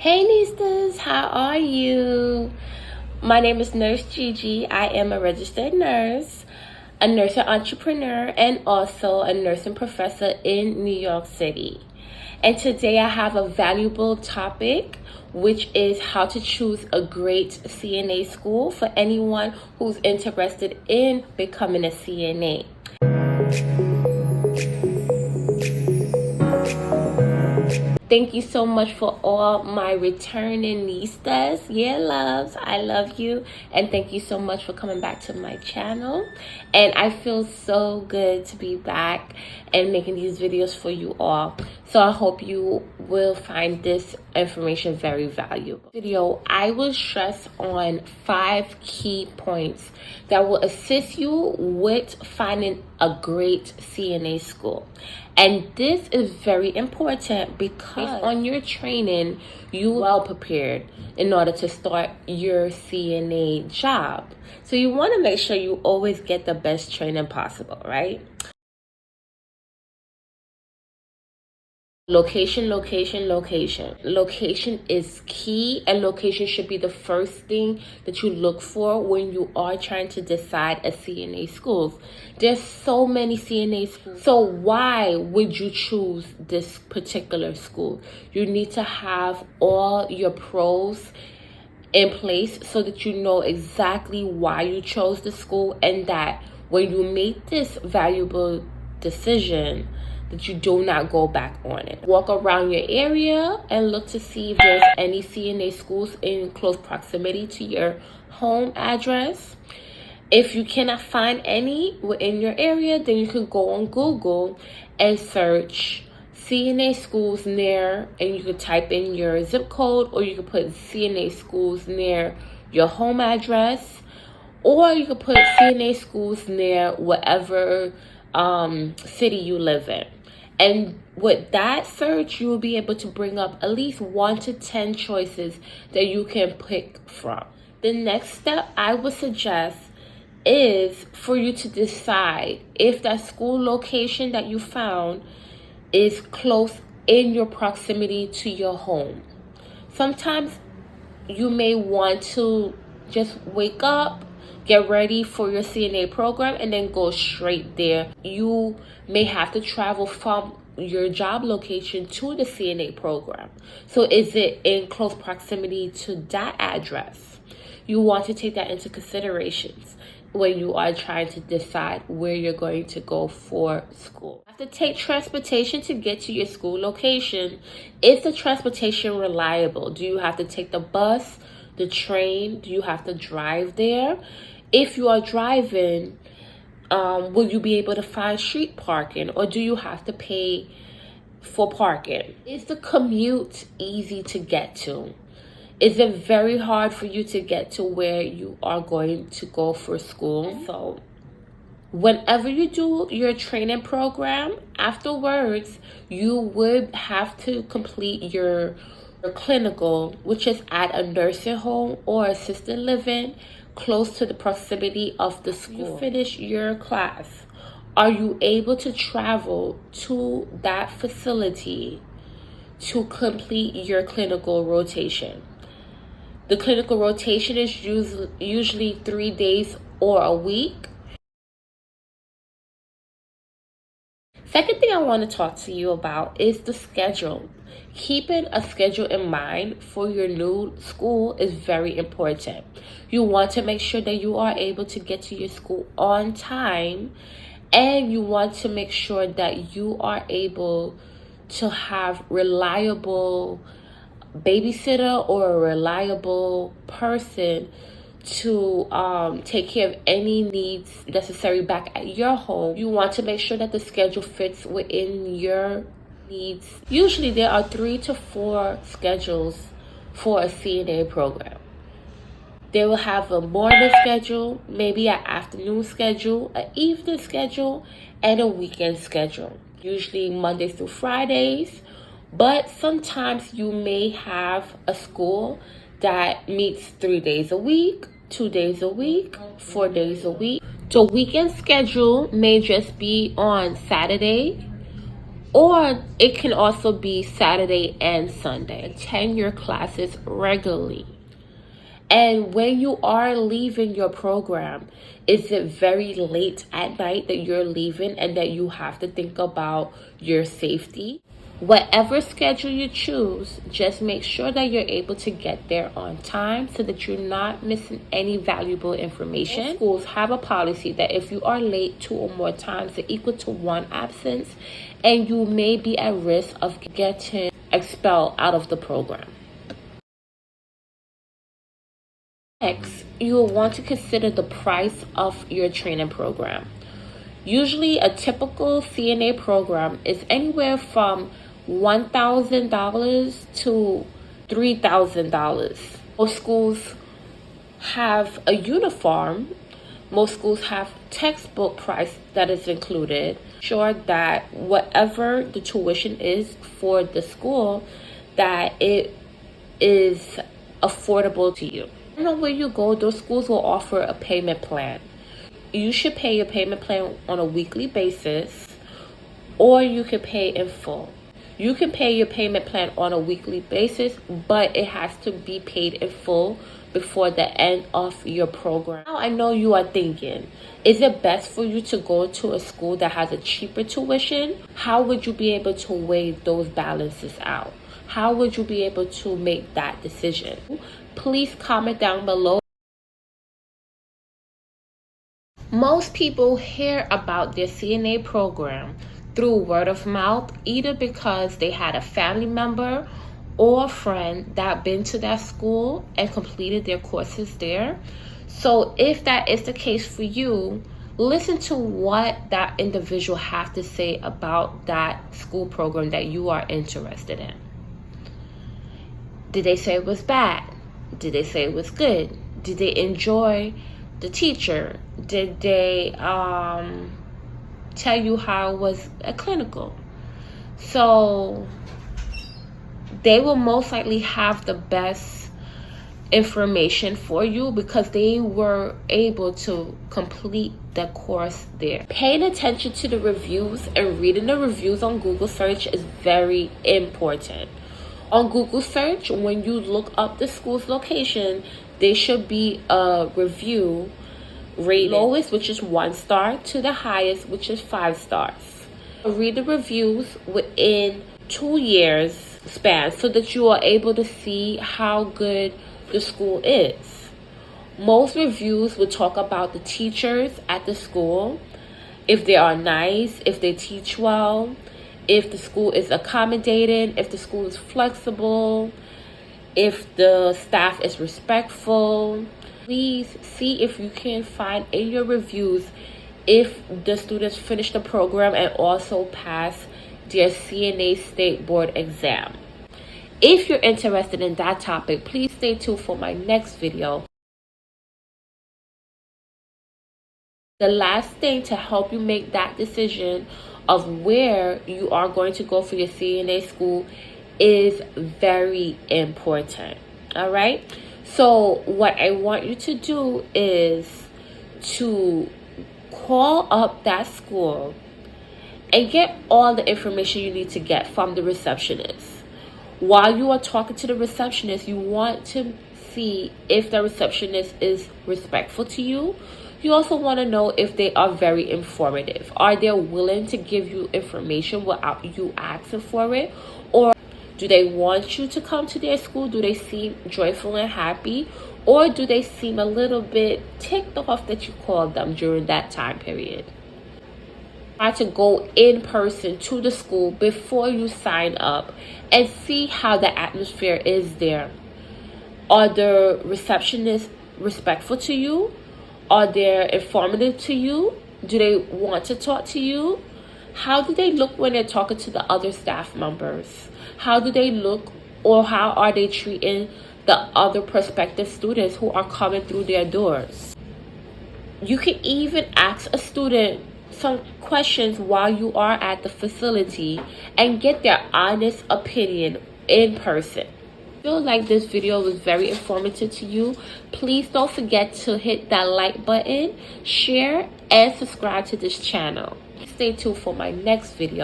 Hey Nistas, how are you? My name is Nurse Gigi. I am a registered nurse, a nursing entrepreneur, and also a nursing professor in New York City. And today I have a valuable topic, which is how to choose a great CNA school for anyone who's interested in becoming a CNA. Thank you so much for all my returning nistas. Yeah, loves, I love you. And thank you so much for coming back to my channel. And I feel so good to be back and making these videos for you all. So I hope you will find this information very valuable. Video, I will stress on 5 key points that will assist you with finding a great CNA school. And this is very important because on your training, you are well prepared in order to start your CNA job. So you want to make sure you always get the best training possible, right? Location. Location is key, and location should be the first thing that you look for when you are trying to decide a CNA school. There's so many CNA schools. So why would you choose this particular school? You need to have all your pros in place so that you know exactly why you chose the school, and that when you make this valuable decision, that you do not go back on it. Walk around your area and look to see if there's any CNA schools in close proximity to your home address. If you cannot find any within your area, then you can go on Google and search CNA schools near, and you can type in your zip code, or you can put CNA schools near your home address, or you can put CNA schools near whatever city you live in. And with that search, you will be able to bring up at least 1 to 10 choices that you can pick from. The next step I would suggest is for you to decide if that school location that you found is close in your proximity to your home. Sometimes you may want to just wake up, get ready for your CNA program, and then go straight there. You may have to travel from your job location to the CNA program. So is it in close proximity to that address? You want to take that into considerations when you are trying to decide where you're going to go for school. You have to take transportation to get to your school location. Is the transportation reliable? Do you have to take the bus, the train? Do you have to drive there? If you are driving, will you be able to find street parking, or do you have to pay for parking? Is the commute easy to get to? Is it very hard for you to get to where you are going to go for school? So whenever you do your training program, afterwards, you would have to complete your clinical, which is at a nursing home or assisted living close to the proximity of the school. You finish your class, are you able to travel to that facility to complete your clinical rotation? The clinical rotation is usually 3 days or a week. Second thing I want to talk to you about is the schedule. Keeping a schedule in mind for your new school is very important. You want to make sure that you are able to get to your school on time, and you want to make sure that you are able to have reliable babysitter or a reliable person to take care of any needs necessary back at your home. You want to make sure that the schedule fits within your needs. Usually there are 3 to 4 schedules for a CNA program. They will have a morning schedule, maybe an afternoon schedule, an evening schedule, and a weekend schedule. Usually Mondays through Fridays. But sometimes you may have a school that meets 3 days a week, 2 days a week, 4 days a week. The weekend schedule may just be on Saturday Or it can also be Saturday and Sunday. Attend your classes regularly. And when you are leaving your program, is it very late at night that you're leaving and that you have to think about your safety? Whatever schedule you choose, just make sure that you're able to get there on time so that you're not missing any valuable information. Most schools have a policy that if you are late 2 or more times, it's equal to 1 absence, and you may be at risk of getting expelled out of the program. Next, you will want to consider the price of your training program. Usually, a typical CNA program is anywhere from $1,000 to $3,000. Most schools have a uniform. Most schools have textbook price that is included. Sure that whatever the tuition is for the school, that it is affordable to you. Depending on where you go, those schools will offer a payment plan. You should pay your payment plan on a weekly basis, or you can pay in full. You can pay your payment plan on a weekly basis, but it has to be paid in full before the end of your program. Now I know you are thinking, is it best for you to go to a school that has a cheaper tuition? How would you be able to weigh those balances out? How would you be able to make that decision? Please comment down below. Most people hear about their CNA program through word of mouth, either because they had a family member or a friend that been to that school and completed their courses there. So if that is the case for you, listen to what that individual have to say about that school program that you are interested in. Did they say it was bad? Did they say it was good? Did they enjoy the teacher? Did they tell you how it was a clinical? So they will most likely have the best information for you because they were able to complete the course there. Paying attention to the reviews and reading the reviews on Google search is very important. On Google search, when you look up the school's location, there should be a review rated lowest, which is 1 star, to the highest, which is 5 stars. Read the reviews within 2 years span so that you are able to see how good the school is. Most reviews will talk about the teachers at the school, if they are nice, if they teach well, if the school is accommodating, if the school is flexible, if the staff is respectful. Please see if you can find in your reviews if the students finish the program and also pass their CNA State Board exam. If you're interested in that topic, please stay tuned for my next video. The last thing to help you make that decision of where you are going to go for your CNA school is very important. All right? So what I want you to do is to call up that school and get all the information you need to get from the receptionist. While you are talking to the receptionist, you want to see if the receptionist is respectful to you. You also want to know if they are very informative. Are they willing to give you information without you asking for it? Or do they want you to come to their school? Do they seem joyful and happy? Or do they seem a little bit ticked off that you called them during that time period? Try to go in person to the school before you sign up and see how the atmosphere is there. Are the receptionists respectful to you? Are they informative to you? Do they want to talk to you? How do they look when they're talking to the other staff members? How do they look, or how are they treating the other prospective students who are coming through their doors? You can even ask a student some questions while you are at the facility and get their honest opinion in person. Feel like this video was very informative to you, please don't forget to hit that like button, share, and subscribe to this channel. Stay tuned for my next video.